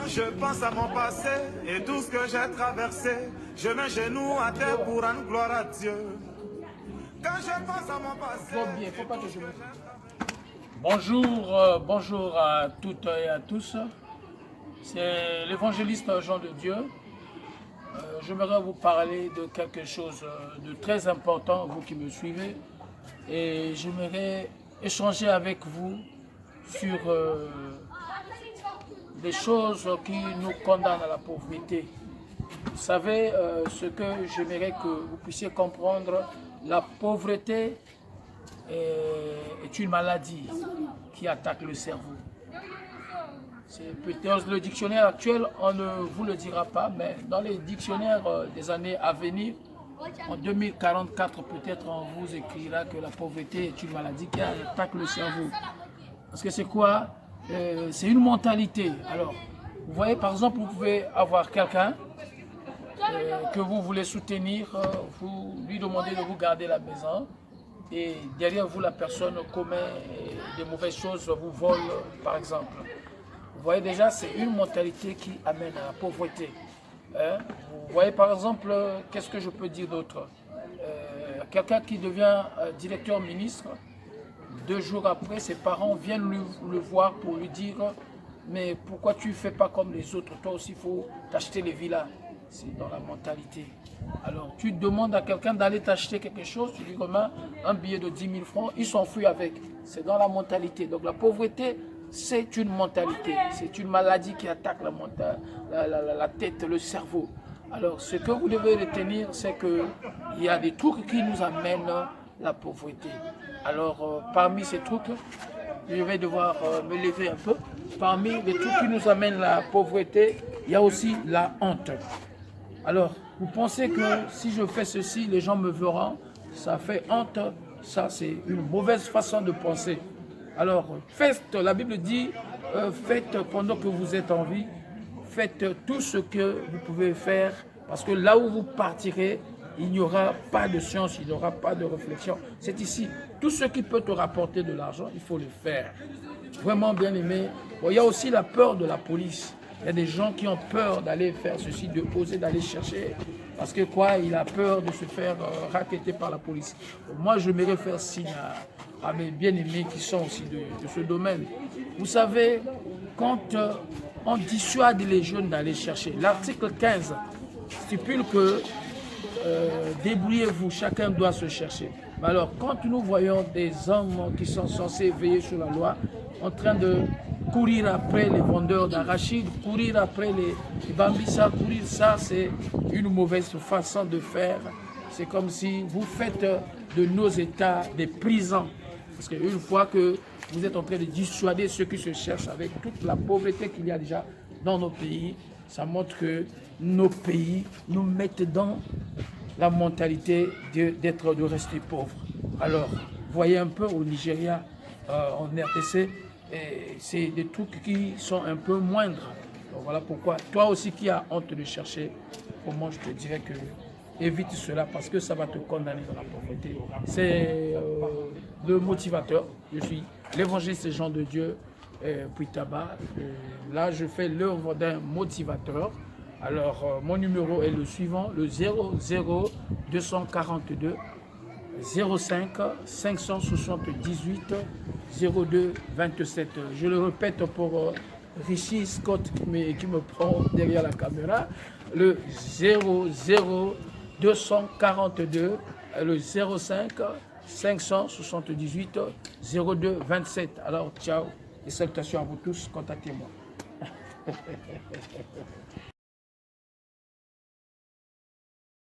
Je pense à mon passé et tout ce que j'ai traversé. Je mets genoux à terre pour rendre gloire à Dieu. Quand je pense à mon passé. Bien, faut pas que je... Bonjour à toutes et à tous. C'est l'évangéliste Jean de Dieu. J'aimerais vous parler de quelque chose de très important, vous qui me suivez. Et j'aimerais échanger avec vous sur des choses qui nous condamnent à la pauvreté. Vous savez, ce que j'aimerais que vous puissiez comprendre, la pauvreté est une maladie qui attaque le cerveau. Dans le dictionnaire actuel, on ne vous le dira pas, mais dans les dictionnaires des années à venir, en 2044 peut-être on vous écrira que la pauvreté est une maladie qui attaque le cerveau. Parce que c'est quoi? C'est une mentalité. Alors, vous voyez par exemple, vous pouvez avoir quelqu'un que vous voulez soutenir, vous lui demandez de vous garder la maison et derrière vous la personne commet des mauvaises choses, vous vole par exemple. Vous voyez déjà, c'est une mentalité qui amène à la pauvreté. Vous voyez par exemple, qu'est-ce que je peux dire d'autre? Quelqu'un qui devient directeur ministre, 2 jours après, ses parents viennent le voir pour lui dire « Mais pourquoi tu ne fais pas comme les autres? Toi aussi, il faut t'acheter les villas. » C'est dans la mentalité. Alors, tu demandes à quelqu'un d'aller t'acheter quelque chose, tu lui remets un billet de 10 000 francs, il s'enfuit avec. C'est dans la mentalité. Donc, la pauvreté, c'est une mentalité. C'est une maladie qui attaque la tête, le cerveau. Alors, ce que vous devez retenir, c'est qu'il y a des trucs qui nous amènent la pauvreté. Alors, parmi ces trucs, je vais devoir me lever un peu. Parmi les trucs qui nous amènent la pauvreté, il y a aussi la honte. Alors, vous pensez que si je fais ceci, les gens me verront, ça fait honte, ça c'est une mauvaise façon de penser. Alors, faites, la Bible dit, faites pendant que vous êtes en vie, faites tout ce que vous pouvez faire, parce que là où vous partirez, il n'y aura pas de science, il n'y aura pas de réflexion. C'est ici, tout ce qui peut te rapporter de l'argent, il faut le faire. Vraiment bien aimé. Bon, il y a aussi la peur de la police. Il y a des gens qui ont peur d'aller faire ceci, de oser d'aller chercher. Parce que quoi, il a peur de se faire racketter par la police. Bon, moi, je m'aimerais faire signe à mes bien-aimés qui sont aussi de ce domaine. Vous savez, quand on dissuade les jeunes d'aller chercher, l'article 15 stipule que débrouillez-vous, chacun doit se chercher. Mais alors, quand nous voyons des hommes qui sont censés veiller sur la loi, en train de courir après les vendeurs d'arachides, courir après les bambissas, courir, ça c'est une mauvaise façon de faire. C'est comme si vous faites de nos États des prisons. Parce qu'une fois que vous êtes en train de dissuader ceux qui se cherchent avec toute la pauvreté qu'il y a déjà dans nos pays, ça montre que nos pays nous mettent dans la mentalité de rester pauvres. Alors, voyez un peu au Nigeria, en RDC, c'est des trucs qui sont un peu moindres. Donc voilà pourquoi, toi aussi qui as honte de chercher, pour moi je te dirais que évite cela parce que ça va te condamner dans la pauvreté. C'est le motivateur, je suis l'évangéliste Jean de Dieu, puis tabac. Là je fais l'œuvre d'un motivateur. Alors mon numéro est le suivant, le 00 242 05 578 02 27. Je le répète pour Richie Scott qui me prend derrière la caméra. Le 00 242, le 05 578 02 27. Alors ciao et salutations à vous tous, contactez-moi.